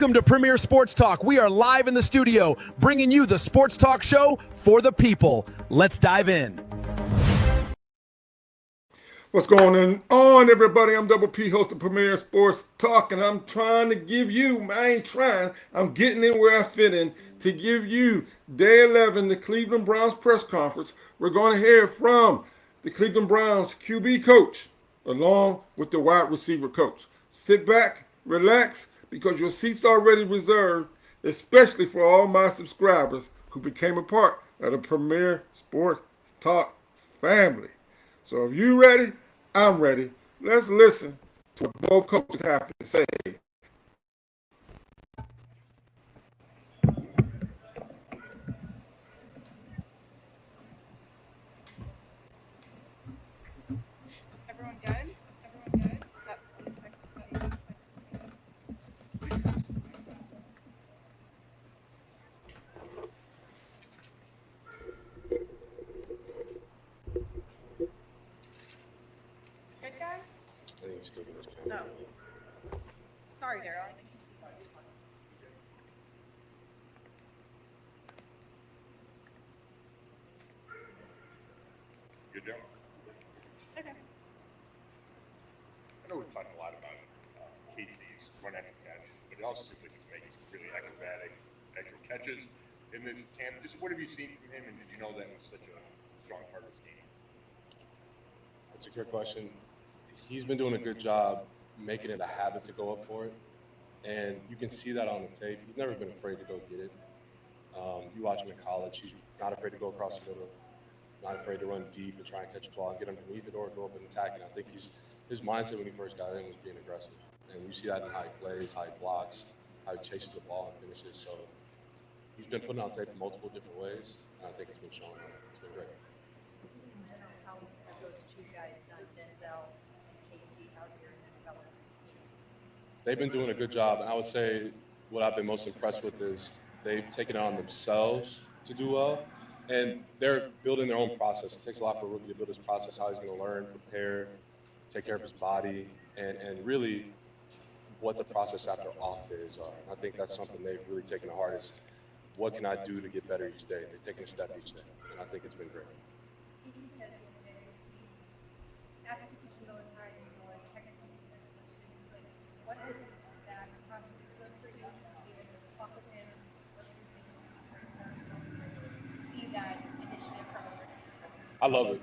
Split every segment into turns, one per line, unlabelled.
Welcome to Premier Sports Talk. We are live in the studio, bringing you the sports talk show for the people. Let's dive in.
What's going on, everybody? I'm Double P, host of Premier Sports Talk, and I'm trying to give you, I'm getting in where I fit in to give you Day 11, the Cleveland Browns press conference. We're going to hear from the Cleveland Browns QB coach, along with the wide receiver coach. Sit back, relax, because your seat's already reserved, especially for all my subscribers who became a part of the Premier Sports Talk family. So if you're ready, I'm ready. Let's listen to what both coaches have to say.
Everyone good? Good guy?
I think you still get this
No. Sorry, Daryl.
Good job.
Okay.
I know we've talked a lot about Casey's run after catch, but it also seems like he's making some really acrobatic extra catches in this camp. Just what have you seen from him, and did you know that was such a strong part of his game?
That's a good question. He's been doing a good job making it a habit to go up for it, and you can see that on the tape. He's never been afraid to go get it. You watch him in college, he's not afraid to go across the middle, not afraid to run deep and try and catch a ball and get underneath it or go up and attack it. I think his mindset when he first got in was being aggressive, and you see that in how he plays, how he blocks, how he chases the ball and finishes. So he's been putting on tape in multiple different ways, and I think it's been showing. It's been great.
In general, how have those two guys done, Denzel and Casey, out here in the development?
They've been doing a good job, and I would say what I've been most impressed with is they've taken it on themselves to do well, and they're building their own process. It takes a lot for a rookie to build his process, how he's going to learn, prepare, take care of his body, and really what the process after off days are. I think that's something they've really taken to heart is what can I do to get better each day? They're taking a step each day, and I think it's been great.
Casey said the other day, he asked if he can go and try and go and text him. Like, what is that process like for you? Be able to talk with him, what do you think? See that initiative from over here.
I love it.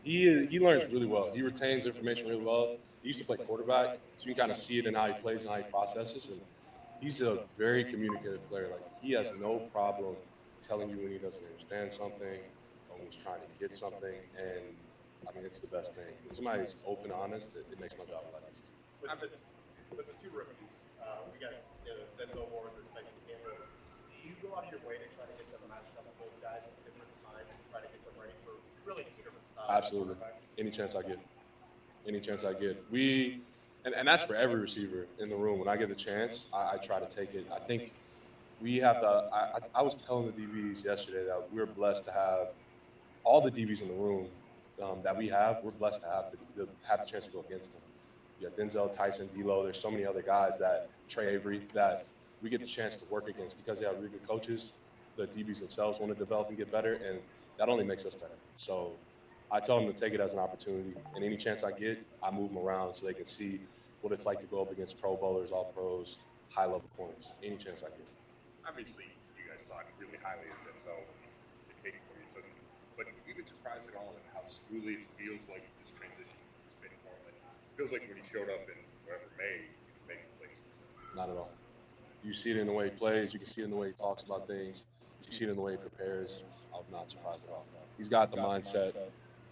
He learns really well. He retains information really well. He used to play quarterback, so you can kind of see it in how he plays and how he processes. And he's a very communicative player. Like, he has no problem telling you when he doesn't understand something or when he's trying to get something. And I mean, it's the best thing. When somebody's open, honest, it makes my job a lot easier.
With the two rookies, we got Denzel Ward and Tyson Campbell. Do you go out of your way to try to get them matched up with those guys at different times and try to get them ready for really two different styles?
Absolutely. Any chance I get. Any chance I get. And that's for every receiver in the room. When I get the chance, I try to take it. I think we have I was telling the DBs yesterday that we're blessed to have all the DBs in the room that we have. We're blessed to have the chance to go against them. You got Denzel, Tyson, D'Lo. There's so many other guys Trey Avery, that we get the chance to work against because they have really good coaches. The DBs themselves want to develop and get better, and that only makes us better. So I tell them to take it as an opportunity, and any chance I get, I move them around so they can see what it's like to go up against Pro Bowlers, All Pros, high-level corners. Any chance I get.
Obviously, you guys thought really highly of Denzel and taking what you took, but have you been surprised at all at how smoothly it feels like this transition has been for him? It feels like when he showed up in whatever May, he was making plays.
Not at all. You see it in the way he plays. You can see it in the way he talks about things. You see it in the way he prepares. I'm not surprised at all. He's got the mindset,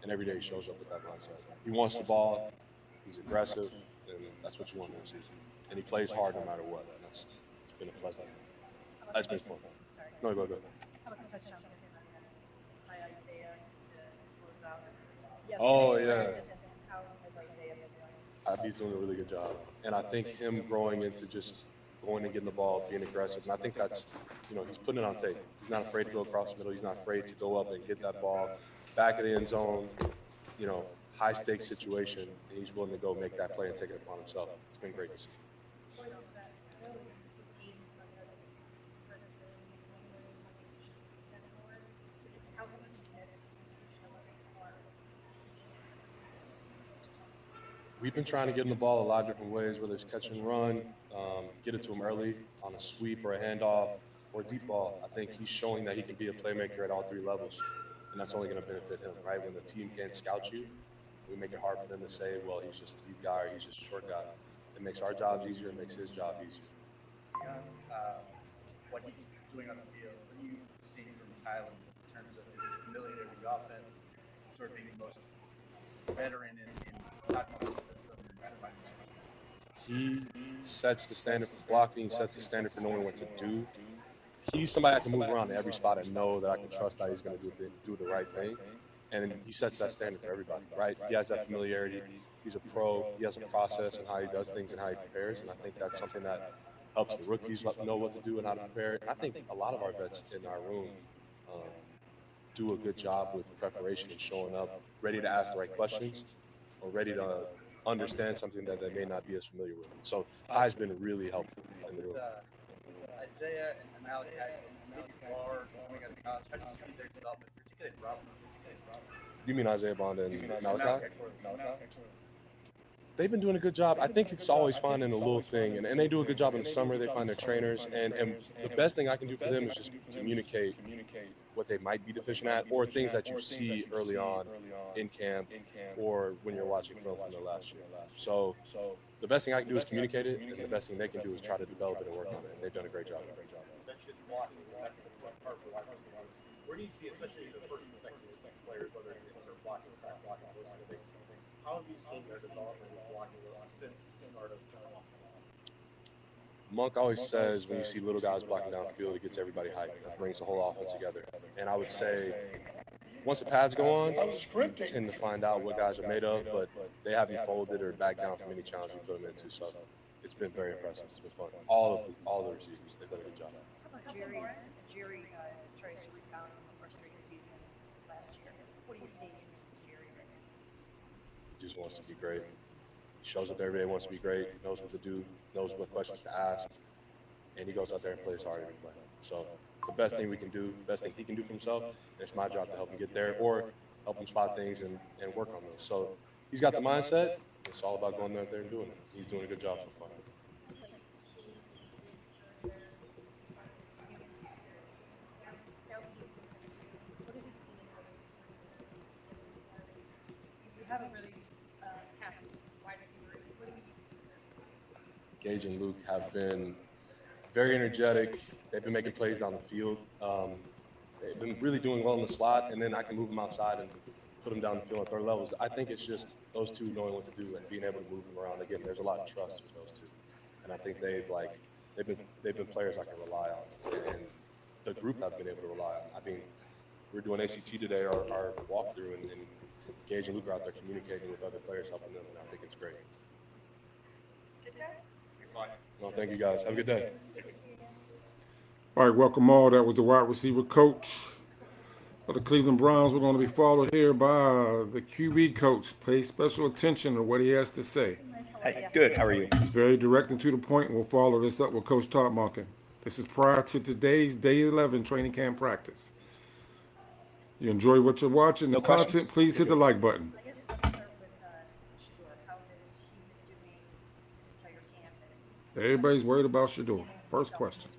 and every day he shows up with that mindset. He wants the ball. He's aggressive, and that's what you want in the season. And he plays hard no matter what. And it's been a pleasant. It's been fun. No, go ahead.
How about the touchdown for him by Isaiah to close out?
Oh, yeah.
How has Isaiah been doing?
He's doing a really good job. And I think him growing into just going and getting the ball, being aggressive, and I think that's, he's putting it on tape. He's not afraid to go across the middle. He's not afraid to go up and get that ball back of the end zone, high-stakes situation, and he's willing to go make that play and take it upon himself. It's been great to see.
Point out that really the team
We've been trying to get him the ball a lot of different ways, whether it's catch and run, get it to him early on a sweep or a handoff or deep ball. I think he's showing that he can be a playmaker at all three levels, and that's only going to benefit him, right? When the team can't scout you, we make it hard for them to say, well, he's just a deep guy or he's just a short guy. It makes our jobs easier. It makes his job easier.
What he's doing on the field, what do you see from Tyler in terms of his familiarity with the offense, sort of being the most veteran in the system?
He sets the standard for blocking. He sets the standard for knowing what to do. He's somebody I can move around to every spot and know that I can trust that he's going to do the right thing. And he sets that standard for everybody, right? He has that familiarity. He's a pro. He has a process in how he does things and how he prepares. And I think that's something that helps the rookies know what to do and how to prepare. And I think a lot of our vets in our room do a good job with preparation and showing up ready to ask the right questions or ready to understand something that they may not be as familiar with. So Ty's been really helpful in the room.
Isaiah and Malachi, coming out of college, how do you see their development, particularly in Robert?
You mean Isaiah Bond and Malachi? They've been doing a good job. I think it's always finding a little thing, and they do a good job in the summer. They find their trainers, and the best thing I can do for them is just communicate what they might be deficient at, or things that you see early on in camp, or when you're watching film from their last year. So the best thing I can do is communicate it, and the best thing they can do is try to develop it and work on it. And they've done a great job.
Where do you see, especially the first and second players, whether it's insert blocking, back blocking, those kind of things? How have you seen their development with blocking since the start of the
Monk always says when you see little guys blocking downfield, it gets everybody hyped. It brings the whole offense together. And I would say once the pads go on, you tend to find out what guys are made of, but they haven't folded or backed down from any challenge we put them into. So it's been very impressive. It's been fun. All the receivers, they've done a good job.
How about Jerry tries to rebound from the frustrating season last year. What do you see in Jerry right now?
He just wants to be great. He shows up every day, wants to be great, knows what to do, knows what questions to ask, and he goes out there and plays hard every play. So it's the best thing we can do, best thing he can do for himself. It's my job to help him get there or help him spot things and work on those. So he's got the mindset. It's all about going out there and doing it. He's doing a good job so far.
You haven't really capped wide receiver. What do you see?
Gage and Luke have been very energetic. They've been making plays down the field. They've been really doing well in the slot, and then I can move them outside and put them down the field at third levels. I think it's just those two knowing what to do and being able to move them around. Again, there's a lot of trust with those two, and I think they've been players I can rely on, and the group I've been able to rely on. I mean, we're doing ACT today, our walkthrough, and Gage and Luke are out there communicating with other players, helping them, and I think it's great. Well, thank you guys. Have a good day.
All right, welcome all. That was the wide receiver coach of the Cleveland Browns. We're going to be followed here by the QB coach. Pay special attention to what he has to say.
Hey, good. How are you?
He's very direct and to the point, and we'll follow this up with Coach Todd Monken. This is prior to today's Day 11 training camp practice. You enjoy what you're watching, the content, please hit the like button.
I guess I'll start with Shador. How has he been doing this entire camp?
Everybody's worried about Shador. First question.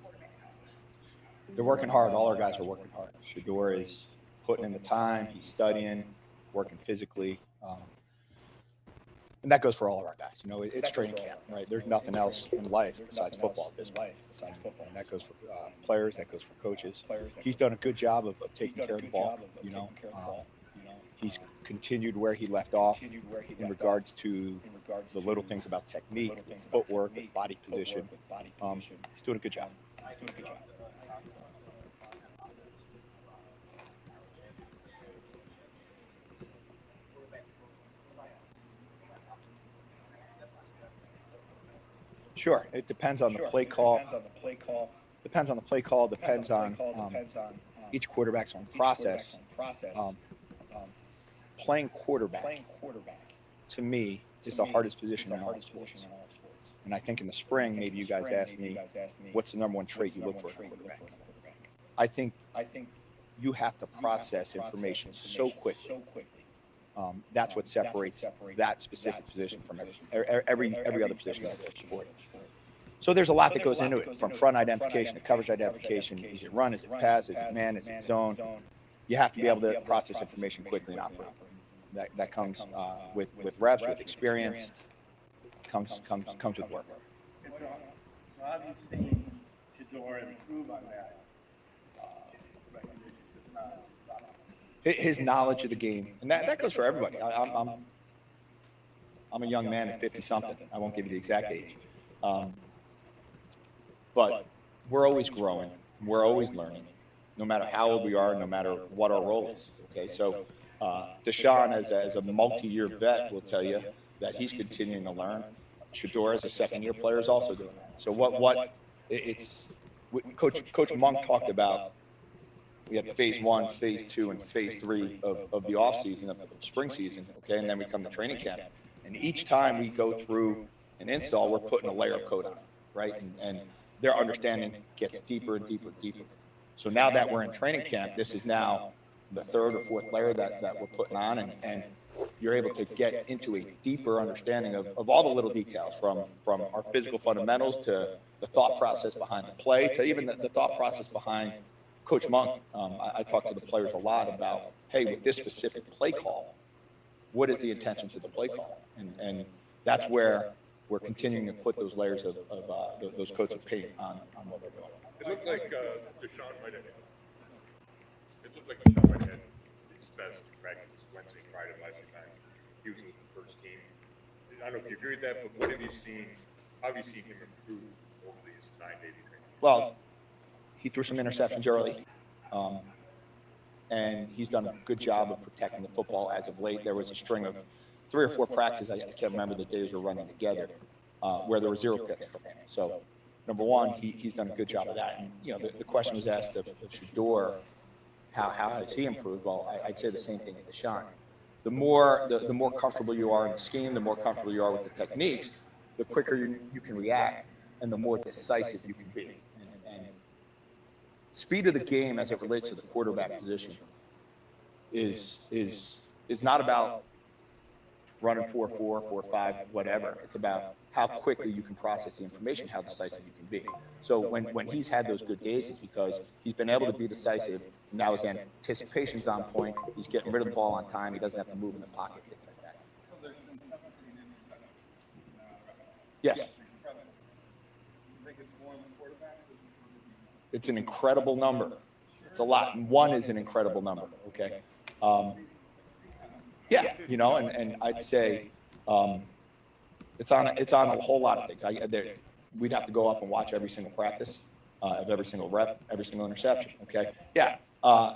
They're working hard. All our guys are working hard. Shador is putting in the time. He's studying, working physically. And that goes for all of our guys. You know, it's training camp, right? There's nothing else in life besides football at this point. And that goes for players. That goes for coaches. He's done a good job of taking care of the ball. You know, he's continued where he left off in regards to the little things about technique, footwork, body position. He's doing a good job. Sure. It depends on the play call. Depends on the play call. Depends on each quarterback's own process. Playing quarterback, to me, is the hardest position in all sports. And I think in the spring, maybe you guys asked me, what's the number one trait you look for in a quarterback? I think you have to process information so quickly That's what separates that specific position from every other position in the sport. So there's a lot that goes into it, from front identification to coverage identification. Is it run? Is it pass? Is it man? Is it zone? You have to be able to process information quickly and operate. That comes with reps, with experience. Comes with work.
So have you seen Shedeur improve on that?
His knowledge of the game, and that goes for everybody. I'm a young man at 50-something. I won't give you the exact age. But we're always growing. We're always learning, no matter how old we are, no matter what our role is. Okay, so Deshaun, as a multi-year vet, will tell you that he's continuing to learn. Shedeur, as a second-year player, is also doing that. So Coach Monk talked about. We had phase 1, phase 2, and phase 3 of the offseason, of the spring season, okay? And then we come to training camp. And each time we go through an install, we're putting a layer of code on it, right? And their understanding gets deeper and deeper and deeper. So now that we're in training camp, this is now the third or fourth layer that we're putting on, and you're able to get into a deeper understanding of all the little details, from our physical fundamentals to the thought process behind the play, to even the thought process behind Coach Monk. I talk to the players a lot about, hey, with this specific play call, what is the intentions of the play call? And that's where we're continuing to put those layers of those coats of paint on what we're doing.
It looked like Deshaun might have had his best practice Wednesday, Friday last time. He was with the first team. I don't know if you agree with that, but what have you seen? How have you seen him improve over these 9 days of training?
Well, he threw some interceptions early, and he's done a good job of protecting the football as of late. There was a string of 3 or 4 practices, I can't remember the days we're running together, where there were 0 picks for him. So, number one, he's done a good job of that. And, the question was asked of Shedeur, how has he improved? Well, I'd say the same thing with Deshaun. The more comfortable you are in the scheme, the more comfortable you are with the techniques, the quicker you can react, and the more decisive you can be. And speed of the game, as it relates to the quarterback position, is not about running 4-4, 4-5, whatever. It's about how quickly you can process the information, how decisive you can be. So when he's had those good days, it's because he's been able to be decisive. Now his anticipation's on point. He's getting rid of the ball on time. He doesn't have to move in the pocket, things like that.
So there's been 17
Yes.
You think it's more in the quarterbacks?
It's an incredible number. It's a lot. 1 is an incredible number, okay? Yeah, and I'd say it's on a whole lot of things. We'd have to go up and watch every single practice of every single rep, every single interception, okay? Yeah,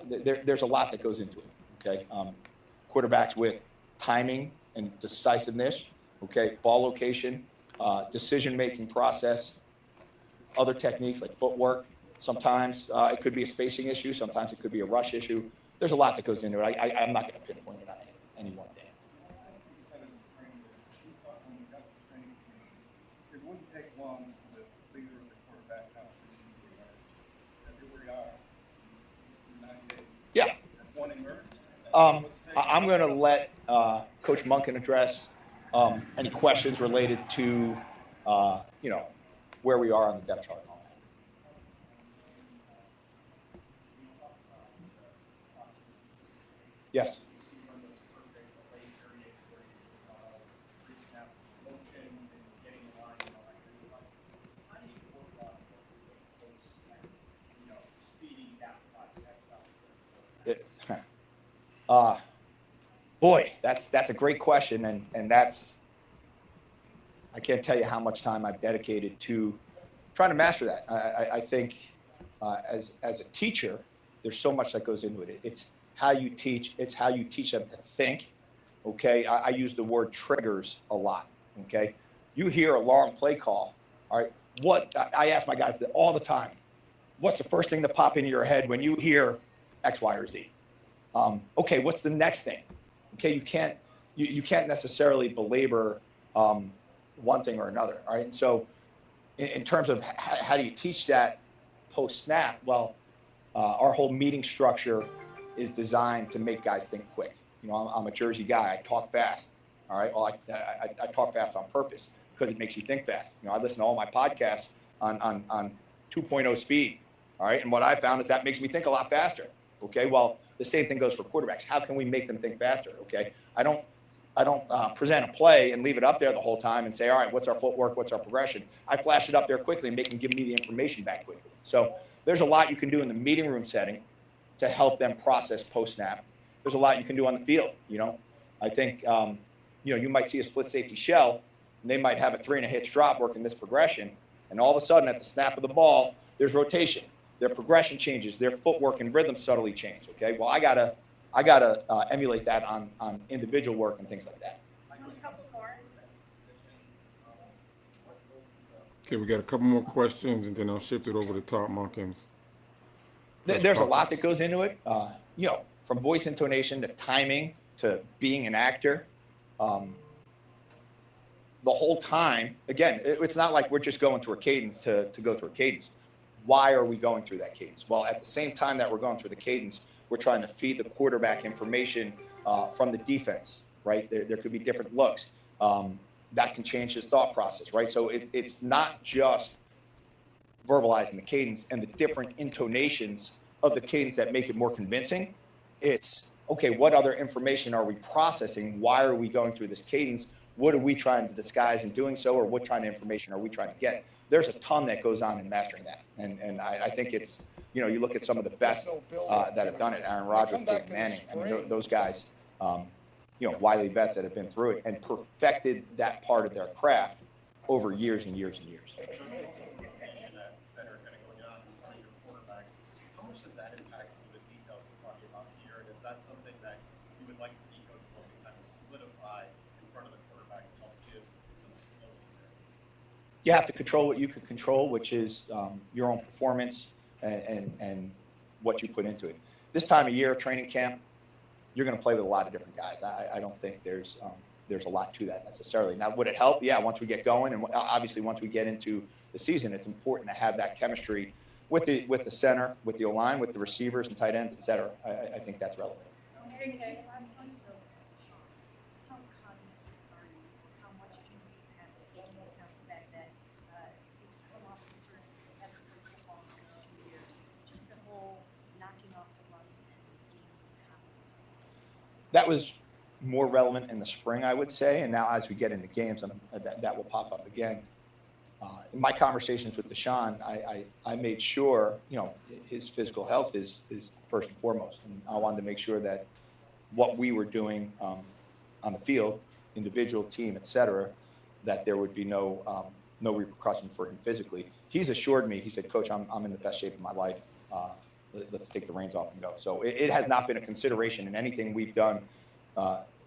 there's a lot that goes into it, okay? Quarterbacks with timing and decisiveness, okay? Ball location, decision-making process, other techniques like footwork. Sometimes it could be a spacing issue. Sometimes it could be a rush issue. There's a lot that goes into it. I'm not going to pinpoint it on any one day.
It wouldn't take long for the leader of the quarterback out. Here we are. 9 days.
Yeah.
One emerged.
I'm going to let Coach Monken address any questions related to, where we are on the depth chart. Yes. Boy, that's a great question, and that's, I can't tell you how much time I've dedicated to trying to master that. I think as a teacher, there's so much that goes into it. It's how you teach. It's how you teach them to think. Okay, I use the word triggers a lot. Okay, you hear a long play call. All right, what I ask my guys all the time, what's the first thing that pop into your head when you hear X, Y, or Z? Okay, what's the next thing? Okay, you can't necessarily belabor one thing or another. All right, and so in terms of how do you teach that post snap? Well, our whole meeting structure is designed to make guys think quick. You know, I'm a Jersey guy. I talk fast. All right. Well, I talk fast on purpose because it makes you think fast. You know, I listen to all my podcasts on 2.0 speed. All right. And what I found is that makes me think a lot faster. Okay. Well, the same thing goes for quarterbacks. How can we make them think faster? Okay. I don't present a play and leave it up there the whole time and say, all right, what's our footwork? What's our progression? I flash it up there quickly and make them give me the information back quickly. So there's a lot you can do in the meeting room setting to help them process post-snap. There's a lot you can do on the field. You know, I think, you know, you might see a split safety shell and they might have a 3 and a hitch drop working this progression. And all of a sudden at the snap of the ball, there's rotation. Their progression changes, their footwork and rhythm subtly change. Okay. Well, I gotta emulate that on individual work and things like that.
Okay, we got a couple more questions, and then I'll shift it over to Todd Monkins.
There's a lot that goes into it. You know, from voice intonation to timing to being an actor. The whole time, again, it's not like we're just going through a cadence to go through a cadence. Why are we going through that cadence? Well, at the same time that we're going through the cadence, we're trying to feed the quarterback information from the defense, right? There could be different looks. That can change his thought process, right? So it's not just verbalizing the cadence and the different intonations of the cadence that make it more convincing. It's, okay, what other information are we processing? Why are we going through this cadence? What are we trying to disguise in doing so, or what kind of information are we trying to get? There's a ton that goes on in mastering that. And I think it's, you know, you look at some of the best that have done it, Aaron Rodgers, Peyton Manning, I mean, those guys, you know, wily vets that have been through it and perfected that part of their craft over years and years and years.
How much does that impact some of the details we're talking about here? And is that something that you would like to see Coach Wilson kind of solidify in front of the quarterback to help give some stability there?
You have to control what you can control, which is your own performance and what you put into it. This time of year, training camp, you're going to play with a lot of different guys. I don't think there's a lot to that necessarily. Now, would it help? Yeah, once we get going, and obviously once we get into the season, it's important to have that chemistry with the center, with the O-line, with the receivers and tight ends, et cetera. I think that's relevant. That was more relevant in the spring, I would say, and now as we get into games, that will pop up again. In my conversations with Deshaun, I made sure, you know, his physical health is first and foremost, and I wanted to make sure that what we were doing on the field, individual, team, et cetera, that there would be no repercussion for him physically. He's assured me, he said, Coach, I'm in the best shape of my life. Let's take the reins off and go. So it has not been a consideration in anything we've done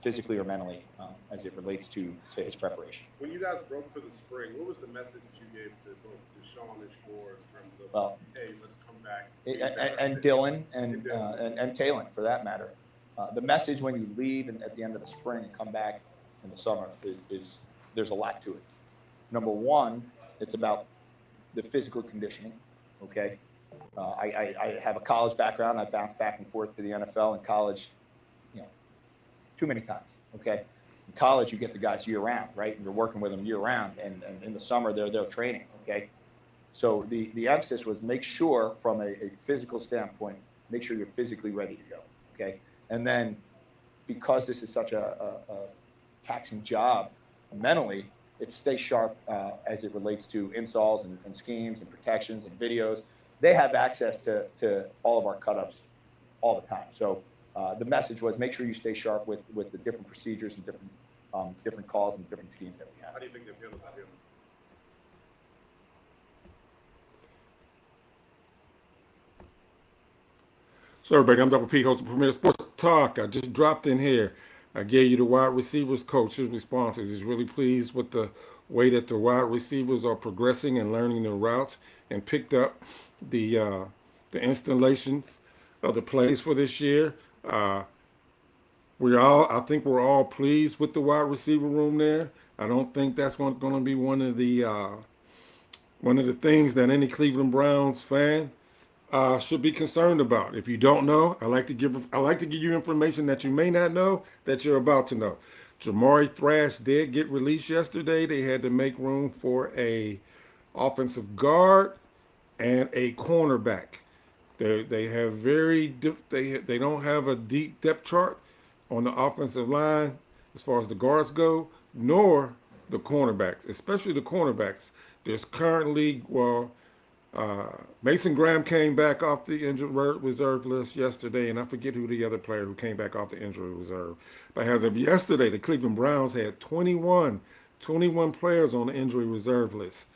physically or mentally as it relates to his preparation.
When you guys broke for the spring, what was the message that you gave to both Deshaun and Shore in terms of, hey, let's come back?
And Dylan and Talon, for that matter. The message when you leave at the end of the spring and come back in the summer is there's a lot to it. Number one, it's about the physical conditioning, okay? I have a college background. I bounced back and forth to the NFL in college, you know, too many times. Okay, in college you get the guys year round, right? And you're working with them year round, and in the summer they're training. Okay, so the emphasis was make sure from a physical standpoint, make sure you're physically ready to go. Okay, and then because this is such a taxing job mentally, it stay sharp as it relates to installs and schemes and protections and videos. They have access to all of our cut-ups all the time. So the message was make sure you stay sharp with the different procedures and different calls and different schemes that we have.
How do you think they feel about him?
So everybody, I'm Double P, host of Premier Sports Talk. I just dropped in here. I gave you the wide receivers coach. His responses. He's really pleased with the way that the wide receivers are progressing and learning their routes, and picked up the installation of the plays for this year. I think we're all pleased with the wide receiver room there. I don't think that's going to be one of the things that any Cleveland Browns fan should be concerned about. If you don't know, I like to give you information that you may not know that you're about to know. Jamari Thrash did get released yesterday. They had to make room for a offensive guard and a cornerback. They have they don't have a deep depth chart on the offensive line as far as the guards go, nor the cornerbacks, especially the cornerbacks. There's currently, Mason Graham came back off the injured reserve list yesterday, and I forget who the other player who came back off the injury reserve. But as of yesterday, the Cleveland Browns had 21 players on the injury reserve list.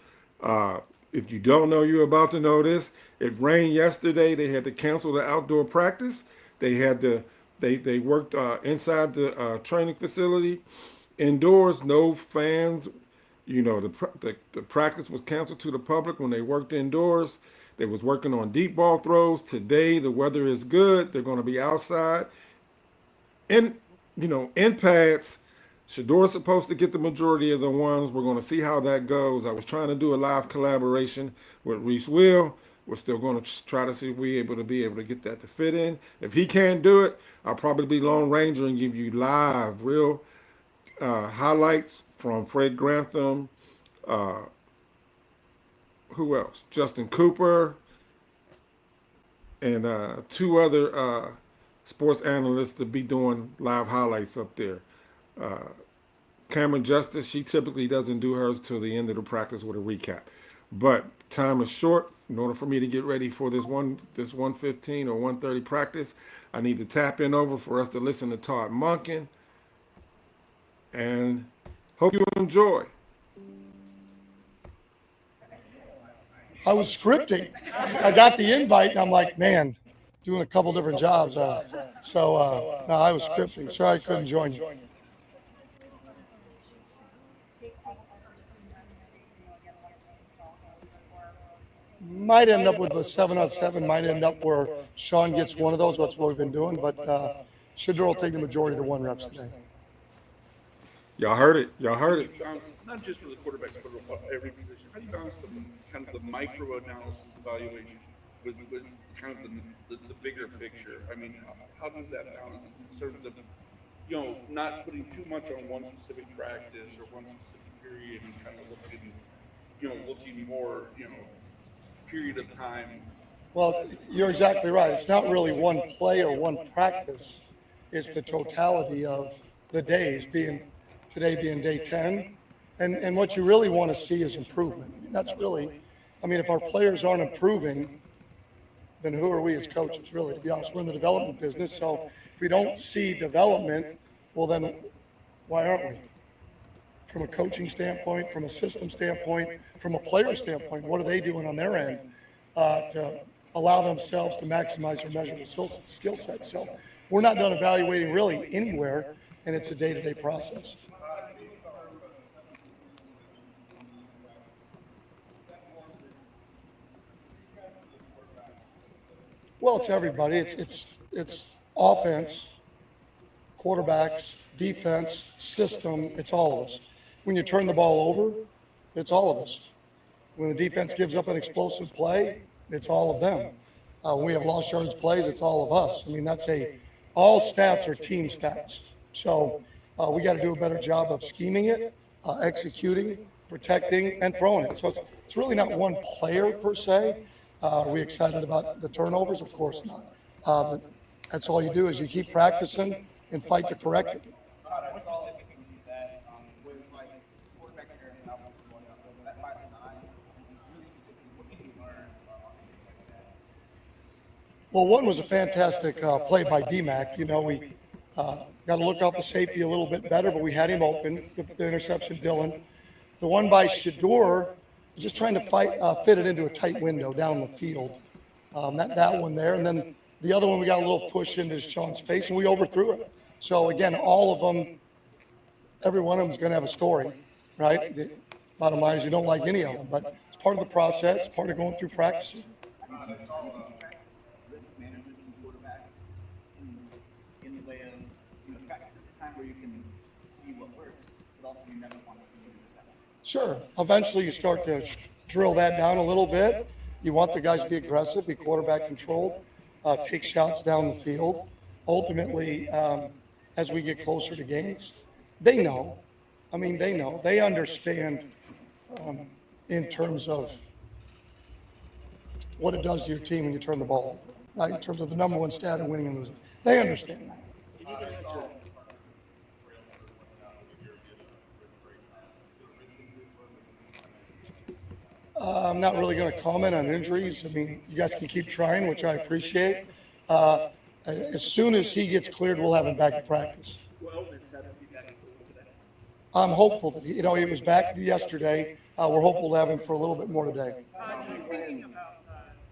If you don't know, you're about to know this. It rained yesterday. They had to cancel the outdoor practice. They worked inside the training facility, indoors, no fans. You know, the practice was canceled to the public when they worked indoors. They was working on deep ball throws. Today, the weather is good. They're going to be outside in pads. Shadour's supposed to get the majority of the ones. We're going to see how that goes. I was trying to do a live collaboration with Reese Will. We're still going to try to see if we're able to get that to fit in. If he can't do it, I'll probably be Lone Ranger and give you live, real highlights from Fred Grantham. Who else? Justin Cooper and two other sports analysts to be doing live highlights up there. Cameron Justice, she typically doesn't do hers till the end of the practice with a recap. But time is short. In order for me to get ready for this 1:15 or 1:30 practice, I need to tap in over for us to listen to Todd Monken. And hope you enjoy.
I was scripting. I got the invite, and I'm like, man, doing a couple different jobs. No, I was scripting. Sorry I couldn't join you. Might end up with a 7-on-7. Might end up where Sean gets one of those. That's what we've been doing. But Shadour will take the majority of the 1 reps today.
Y'all heard it.
Not just for the quarterbacks, but every position. How do you balance the micro analysis evaluation with kind of the bigger picture? I mean, how does that balance in terms of, not putting too much on one specific practice or one specific period and kind of looking more, period of time?
Well, you're exactly right. It's not really one play or one practice. It's the totality of the days, today being day 10. And what you really want to see is improvement. If our players aren't improving, then who are we as coaches, really, to be honest? We're in the development business, so if we don't see development, well, then why aren't we? From a coaching standpoint, from a system standpoint, from a player standpoint, what are they doing on their end to allow themselves to maximize their measurable skill set? So we're not done evaluating really anywhere, and it's a day-to-day process. Well, it's everybody. It's offense, quarterbacks, defense, system. It's all of us. When you turn the ball over, it's all of us. When the defense gives up an explosive play, it's all of them. When we have lost yards plays, it's all of us. All stats are team stats. So we got to do a better job of scheming it, executing, protecting, and throwing it. So it's really not one player per se. Are we excited about the turnovers? Of course not. But that's all you do is you keep practicing and fight to correct it. Well, one was a fantastic play by D-Mac. We got to look out the safety a little bit better, but we had him open, the interception, Dylan. The one by Shadour, just trying to fit it into a tight window down the field. That one there. And then the other one, we got a little push into Sean's face, and we overthrew it. So, again, all of them, every one of them is going to have a story, right? The bottom line is you don't like any of them, but it's part of the process, part of going through practicing. Sure. Eventually you start to drill that down a little bit. You want the guys to be aggressive, be quarterback controlled, take shots down the field. Ultimately, as we get closer to games, they know. I mean, they know. They understand in terms of what it does to your team when you turn the ball over, right? In terms of the number one stat of winning and losing. They understand that. I'm not really going to comment on injuries. I mean, you guys can keep trying, which I appreciate. As soon as he gets cleared, we'll have him back at practice. I'm hopeful that he was back yesterday. We're hopeful to have him for a little bit more today.
Just thinking about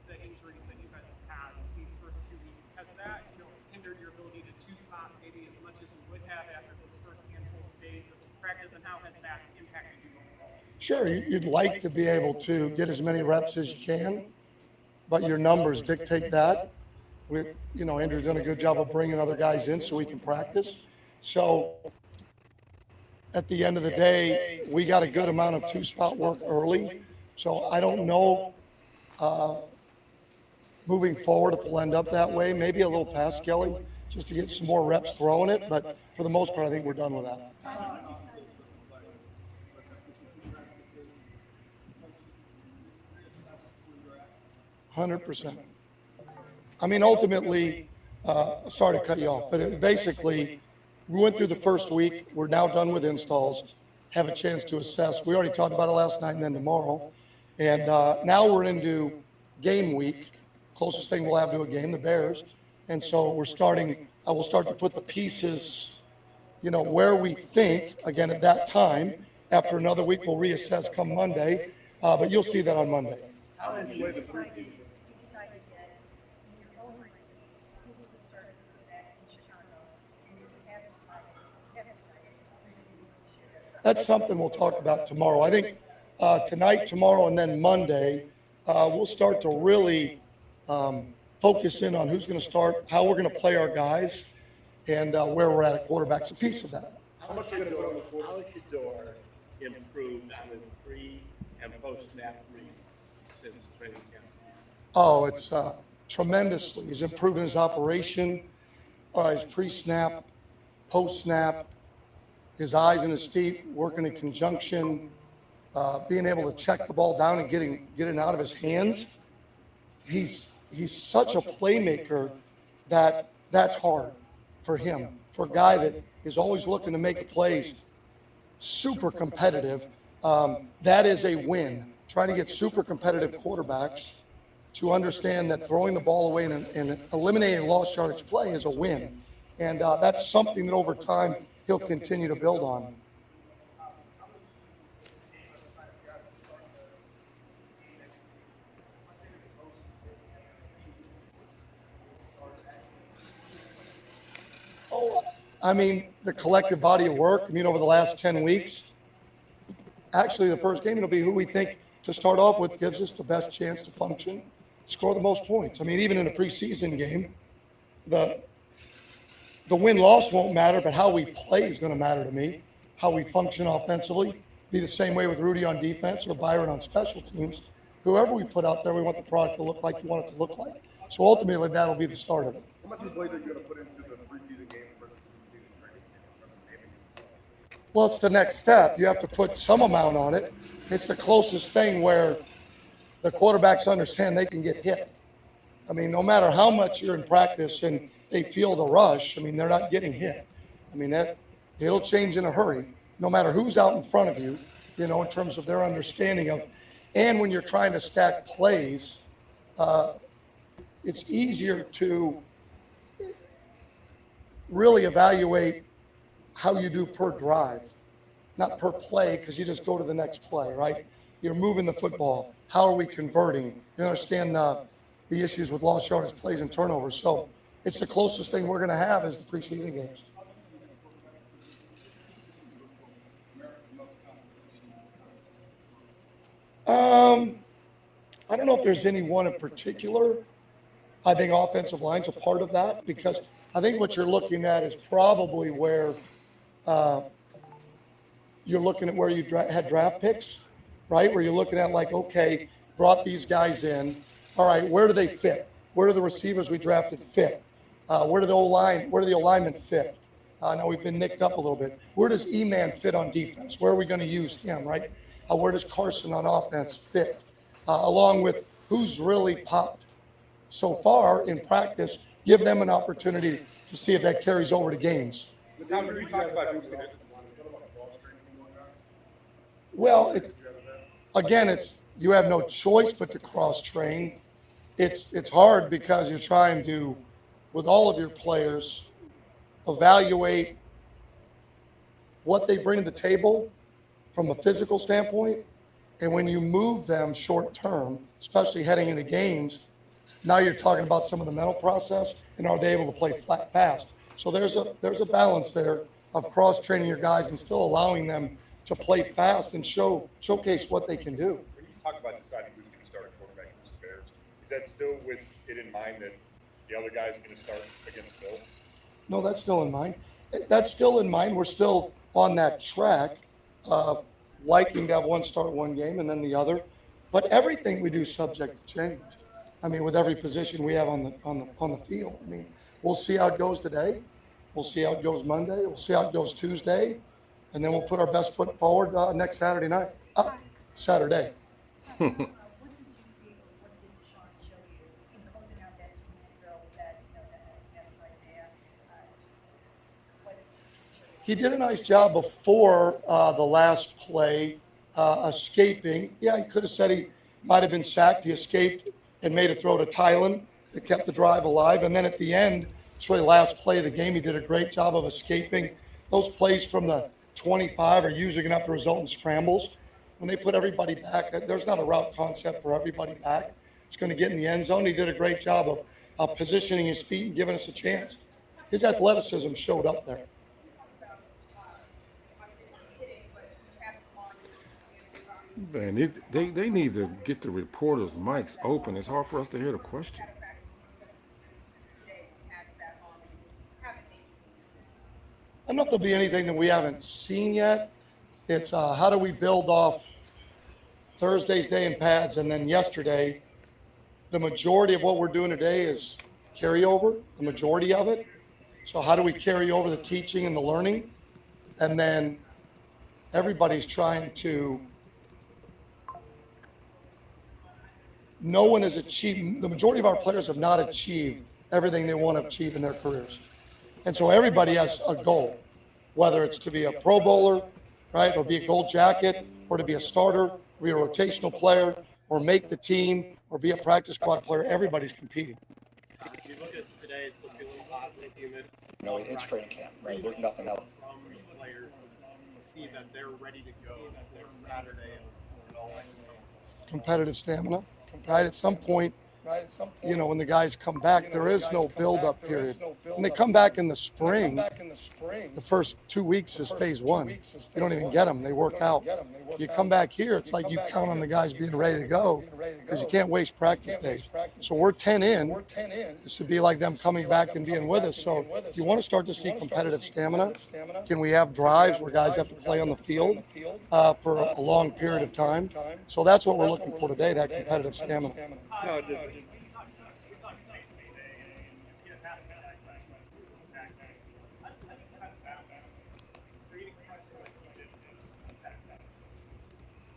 the injuries that you guys have had these first 2 weeks, has that hindered your ability to two-spot maybe as much as you would have after those first handful of days of practice, and how has that impacted you overall?
Sure, you'd like to be able to get as many reps as you can, but your numbers dictate that. Andrew's done a good job of bringing other guys in so we can practice. So at the end of the day, we got a good amount of two-spot work early. So I don't know moving forward if we'll end up that way. Maybe a little past Kelly just to get some more reps throwing it. But for the most part, I think we're done with that. 100%. I mean, ultimately, sorry to cut you off, but basically, we went through the first week. We're now done with installs, have a chance to assess. We already talked about it last night and then tomorrow. And now we're into game week, closest thing we'll have to a game, the Bears. And so we'll start to put the pieces, where we think, again, at that time. After another week, we'll reassess come Monday. But you'll see that on Monday.
How did you decide that in your own release, you would start back in Chicago, and you have decided
That's something we'll talk about tomorrow. I think tonight, tomorrow, and then Monday, we'll start to really focus in on who's going to start, how we're going to play our guys, and where we're at quarterback's a piece of that.
How has your door improved on the pre and post snap read since training camp?
Oh, it's tremendously. He's improving his operation, his pre-snap, post-snap, his eyes and his feet working in conjunction, being able to check the ball down and get it out of his hands. He's such a playmaker that's hard for him, for a guy that is always looking to make plays, super competitive. That is a win. Trying to get super competitive quarterbacks to understand that throwing the ball away and eliminating lost yardage play is a win. And that's something that over time he'll continue to build on. I mean, the collective body of work, over the last 10 weeks, actually the first game, it'll be who we think to start off with gives us the best chance to function, score the most points. Even in a preseason game, the win-loss won't matter, but how we play is going to matter to me. How we function offensively, be the same way with Rudy on defense or Byron on special teams. Whoever we put out there, we want the product to look like you want it to look like. So ultimately, that'll be the start of it.
How much weight are you going to put into the preseason game versus the preseason training?
Well, it's the next step. You have to put some amount on it. It's the closest thing where the quarterbacks understand they can get hit. No matter how much you're in practice and they feel the rush, they're not getting hit. It'll change in a hurry, no matter who's out in front of you, in terms of their understanding of, and when you're trying to stack plays, it's easier to really evaluate how you do per drive, not per play, because you just go to the next play, right? You're moving the football. How are we converting? You understand the issues with lost yardage plays and turnovers. So it's the closest thing we're going to have is the preseason games. I don't know if there's any one in particular. I think offensive line's a part of that because I think what you're looking at is probably where you're looking at where you had draft picks, right? Where you're looking at okay, brought these guys in. All right, where do they fit? Where do the receivers we drafted fit? Where do the alignment fit? Now we've been nicked up a little bit. Where does E-Man fit on defense? Where are we going to use him, right? Where does Carson on offense fit? Along with who's really popped so far in practice, give them an opportunity to see if that carries over to games. Well, again, you have no choice but to cross-train. It's hard because you're trying to, with all of your players, evaluate what they bring to the table from a physical standpoint. And when you move them short term, especially heading into games, now you're talking about some of the mental process and are they able to play fast? So there's a balance there of cross-training your guys and still allowing them to play fast and showcase what they can do.
When you talk about deciding who's going to start at quarterback against the Bears, is that still with it in mind that the other guy's going to start against Bill?
No, that's still in mind. That's still in mind. We're still on that track of liking to have one start one game and then the other. But everything we do is subject to change. I mean, with every position we have on the field. I mean, we'll see how it goes today. We'll see how it goes Monday. We'll see how it goes Tuesday. And then we'll put our best foot forward next Saturday night. Saturday.
What did you see or what did Sean show you in closing out that 2-minute drill that, that Isaiah? What did he show you?
He did a nice job before the last play, escaping. Yeah, he could have said he might have been sacked. He escaped and made a throw to Tylen that kept the drive alive. And then at the end, it's really the last play of the game. He did a great job of escaping. Those plays from the 25 are usually going to have to result in scrambles. When they put everybody back, there's not a route concept for everybody back. It's going to get in the end zone. He did a great job of positioning his feet and giving us a chance. His athleticism showed up there.
Man, they need to get the reporters' mics open. It's hard for us to hear the question.
I don't know if there'll be anything that we haven't seen yet. It's how do we build off Thursday's day in pads, and then yesterday, the majority of what we're doing today is carryover, the majority of it. So how do we carry over the teaching and the learning? And then everybody's trying to, no one has achieved, the majority of our players have not achieved everything they want to achieve in their careers. And so everybody has a goal, whether it's to be a Pro Bowler, right, or be a gold jacket, or to be a starter, or be a rotational player, or make the team, or be a practice squad player. Everybody's competing.
If you look at today, it's looking a little hot and humid.
No, it's training camp, right? There's nothing else.
From the players, see that they're ready to go for Saturday and all that.
Competitive stamina, right? At some point, you know, when the guys come back, there is no build-up period. When they come back in the spring, the first 2 weeks is phase one. You don't even get them. They work out. You come back here, it's like you count on the guys being ready to go because you can't waste practice days. So we're 10 in. This would be like them coming back and being with us. So you want to start to see competitive stamina. Can we have drives where guys have to play on the field for a long period of time? So that's what we're looking for today, that competitive stamina.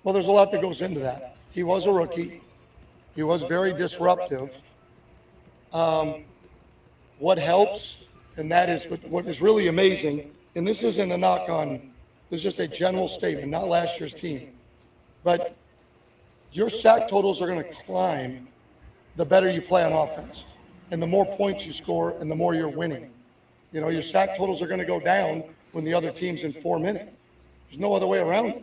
Well, there's a lot that goes into that. He was a rookie. He was very disruptive. What helps, and that is what is really amazing, and this isn't a knock on, this is just a general statement, not last year's team, but your sack totals are going to climb the better you play on offense. And the more points you score and the more you're winning. You know, your sack totals are going to go down when the other team's in 4 minutes. There's no other way around it.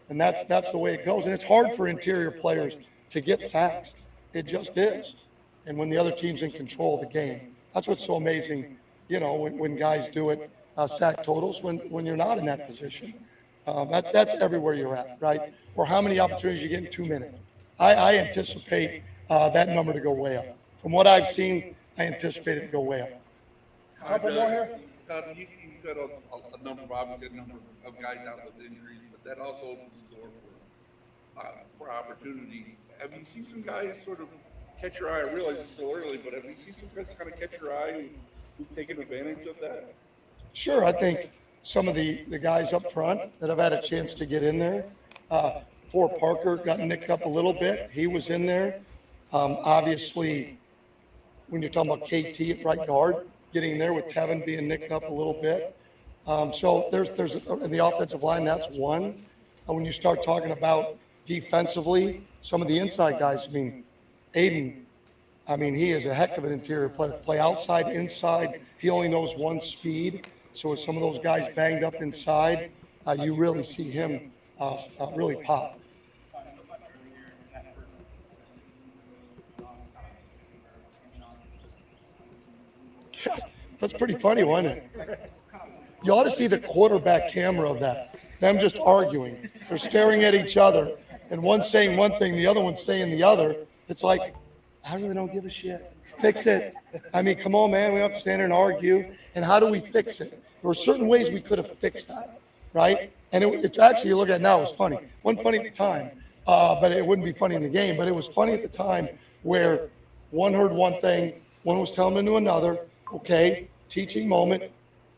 And that's the way it goes. And it's hard for interior players to get sacks. It just is. And when the other team's in control of the game, that's what's so amazing, you know, when guys do it, sack totals, when you're not in that position. That's everywhere you're at, right? Or how many opportunities you get in 2 minutes. I anticipate that number to go way up. From what I've seen, I anticipate it to go way up.
A couple more here? You've got a number of guys out with injuries, but that also opens the door for opportunities have you seen some guys sort of catch your eye? I realize it's still early, but have you seen some guys kind of catch your eye who've taken advantage of that?
Sure, I think some of the guys up front that have had a chance to get in there. Poor Parker got nicked up a little bit. He was in there. Obviously, when you're talking about KT at right guard, getting there with Tevin being nicked up a little bit. So there's in the offensive line, that's one. When you start talking about defensively, some of the inside guys, I mean, Aiden, I mean, he is a heck of an interior player. Play outside, inside. He only knows one speed. So with some of those guys banged up inside, you really see him really pop. That's pretty funny, wasn't it? You ought to see the quarterback camera of that. Them just arguing. They're staring at each other, and one saying one thing, the other one's saying the other. It's like, I really don't give a shit. Fix it. I mean, come on, man. We don't have to stand there and argue. And how do we fix it? There were certain ways we could have fixed that, right? And it's actually, you look at it now, it was funny. It wasn't funny at the time, but it wouldn't be funny in the game. But it was funny at the time where one heard one thing, one was telling them to another, okay, teaching moment.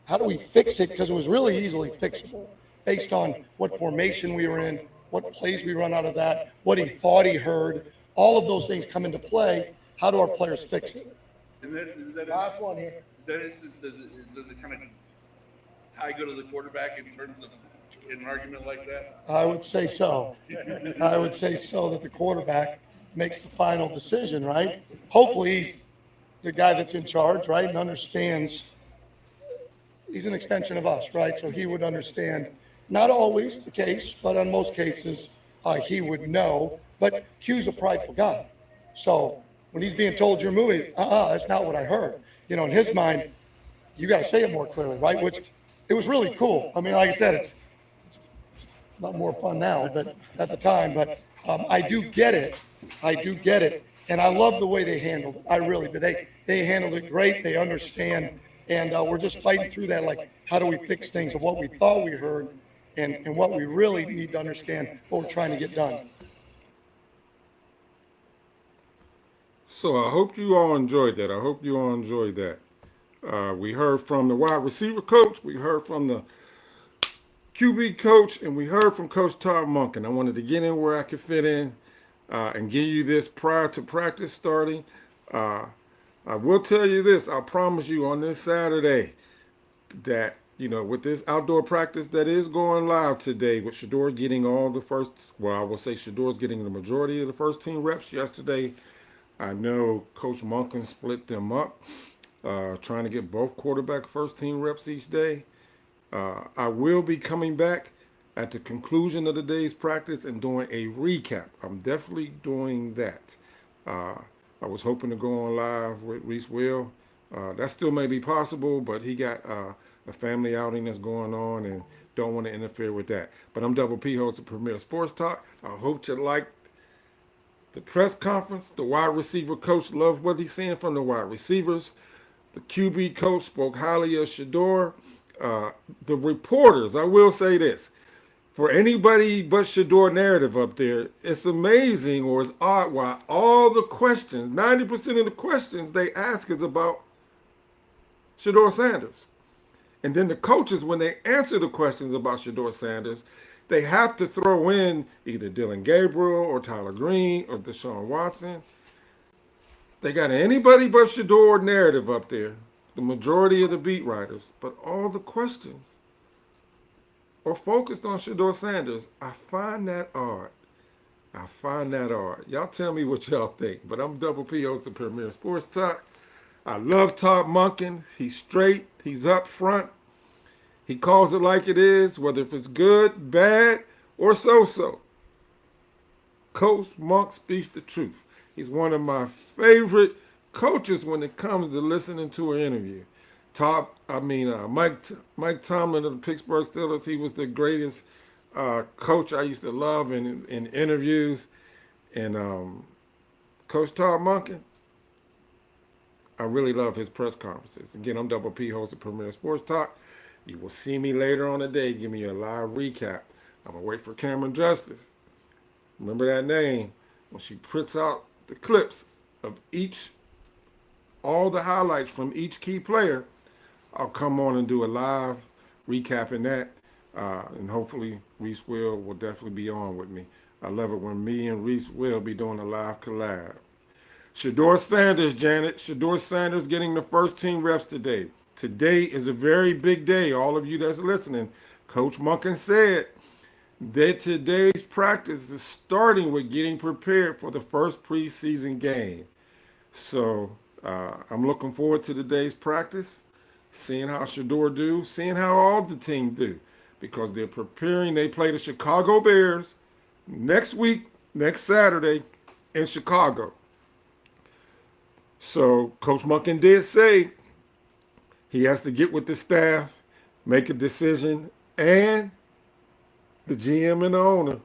How do we fix it? Because it was really easily fixable based on what formation we were in, what plays we run out of that, what he thought he heard. All of those things come into play. How do our players fix it?
And then,
Last one here.
That instance, does it kind of tie go to the quarterback in terms of in an argument like that?
I would say so. I would say so, that the quarterback makes the final decision, right? Hopefully he's the guy that's in charge, right, and understands he's an extension of us, right? So he would understand, not always the case, but on most cases, he would know. But Q's a prideful guy. So when he's being told you're moving, that's not what I heard. You know, in his mind, you got to say it more clearly, right? Which it was really cool. I mean, like I said, it's a lot more fun now, but at the time, but I do get it. I do get it. And I love the way they handled it. I really do. They handled it great. They understand. And we're just fighting through that, like, how do we fix things of what we thought we heard and what we really need to understand what we're trying to get done.
So I hope you all enjoyed that. I hope you all enjoyed that. We heard from the wide receiver coach. We heard from the QB coach, and we heard from Coach Todd Monken. I wanted to get in where I could fit in and give you this prior to practice starting. I will tell you this. I promise you on this Saturday that, you know, with this outdoor practice that is going live today, with Shedeur getting all the first, well, I will say Shedeur's getting the majority of the first team reps yesterday. I know Coach Monken split them up, trying to get both quarterback first team reps each day. I will be coming back at the conclusion of the day's practice and doing a recap. I'm definitely doing that. I was hoping to go on live with Reese Will. That still may be possible, but he got a family outing that's going on and don't want to interfere with that. But I'm Double P, host of Premier Sports Talk. I hope you liked the press conference. The wide receiver coach loved what he's seeing from the wide receivers. The QB coach spoke highly of Shedeur. The reporters, I will say this, for anybody but Shedeur narrative up there, it's amazing or it's odd why all the questions, 90% of the questions they ask is about Shedeur Sanders. And then the coaches, when they answer the questions about Shedeur Sanders, they have to throw in either Dylan Gabriel or Tyler Green or Deshaun Watson. They got anybody but Shedeur narrative up there, the majority of the beat writers, but all the questions are focused on Shedeur Sanders. I find that odd. I find that odd. Y'all tell me what y'all think. But I'm Double P, host of Premier Sports Talk. I love Todd Monken. He's straight. He's up front. He calls it like it is, whether if it's good, bad, or so-so. Coach Monk speaks the truth. He's one of my favorite coaches when it comes to listening to an interview. Mike Tomlin of the Pittsburgh Steelers, he was the greatest coach I used to love in interviews. And Coach Todd Monken, I really love his press conferences. Again, I'm Double P, host of Premier Sports Talk. You will see me later on the day, giving you a live recap. I'm going to wait for Cameron Justice. Remember that name. when she puts out the clips of all the highlights from each key player, I'll come on and do a live recapping that. And hopefully Reese will definitely be on with me. I love it when me and Reese will be doing a live collab. Shedeur Sanders, Janet. Shedeur Sanders getting the first team reps today. Today is a very big day. All of you that's listening, Coach Monken said that today's practice is starting with getting prepared for the first preseason game. So I'm looking forward to today's practice, seeing how Shedeur do, seeing how all the team do, because they're preparing. They play the Chicago Bears next week, next Saturday in Chicago. So Coach Monken did say he has to get with the staff, make a decision, and the GM and the owner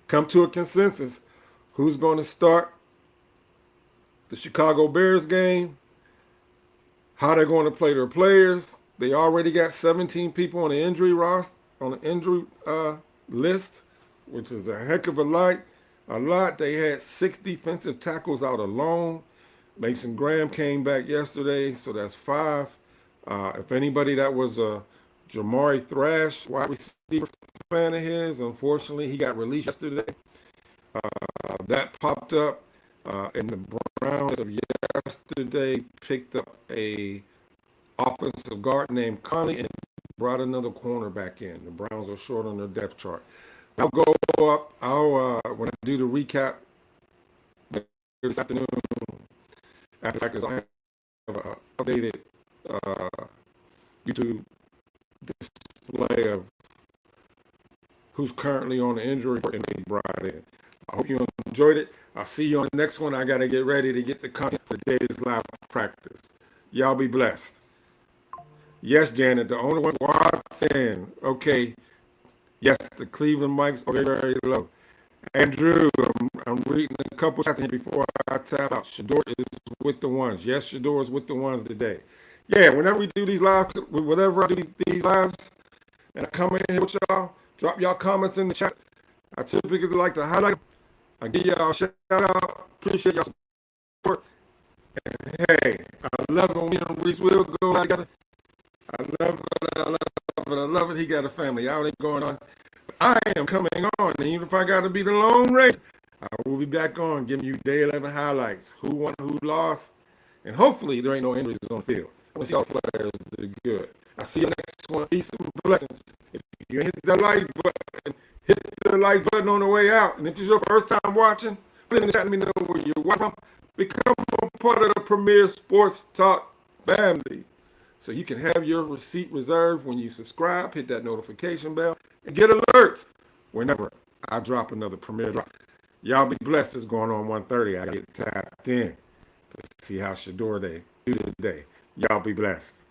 come to a consensus who's going to start the Chicago Bears game, how they're going to play their players. They already got 17 people on the injury list, which is a heck of a lot. They had 6 defensive tackles out alone. Mason Graham came back yesterday, so that's 5. If anybody that was a Jamari Thrash wide receiver fan of his, unfortunately he got released yesterday. That popped up, and the Browns of yesterday picked up a offensive guard named Conley and brought another cornerback in. The Browns are short on their depth chart. I'll go up. When I do the recap this afternoon after practice, I have an updated YouTube display of who's currently on the injury report and being brought in. I hope you enjoyed it. I'll see you on the next one. I got to get ready to get the content for today's live practice. Y'all be blessed. Yes, Janet, the owner was Watson. Okay. Yes, the Cleveland mics are very low. Andrew, I'm reading a couple chats here before I tap out. Shedeur is with the ones. Yes, Shedeur is with the ones today. Yeah, whenever we do these live, whenever I do these lives, and I come in here with y'all, drop y'all comments in the chat. I typically like to highlight. I give y'all a shout out. Appreciate y'all support. And hey, I love when we and Reese will go together. I love it. He got a family. Y'all ain't going on. I am coming on, and even if I got to be the Lone Ranger, I will be back on giving you day 11 highlights. Who won, who lost, and hopefully there ain't no injuries on the field. I want to see all the players do good. I'll see you next one. Peace and blessings. If you hit that like button, hit the like button on the way out. And if it's your first time watching, put in the chat and let me know where you're watching from. Become a part of the Premier Sports Talk family, so you can have your receipt reserved when you subscribe. Hit that notification bell and get alerts whenever I drop another Premier drop. Y'all be blessed. It's going on 1:30. I get tapped in to see how Shedeur they do today. Y'all be blessed.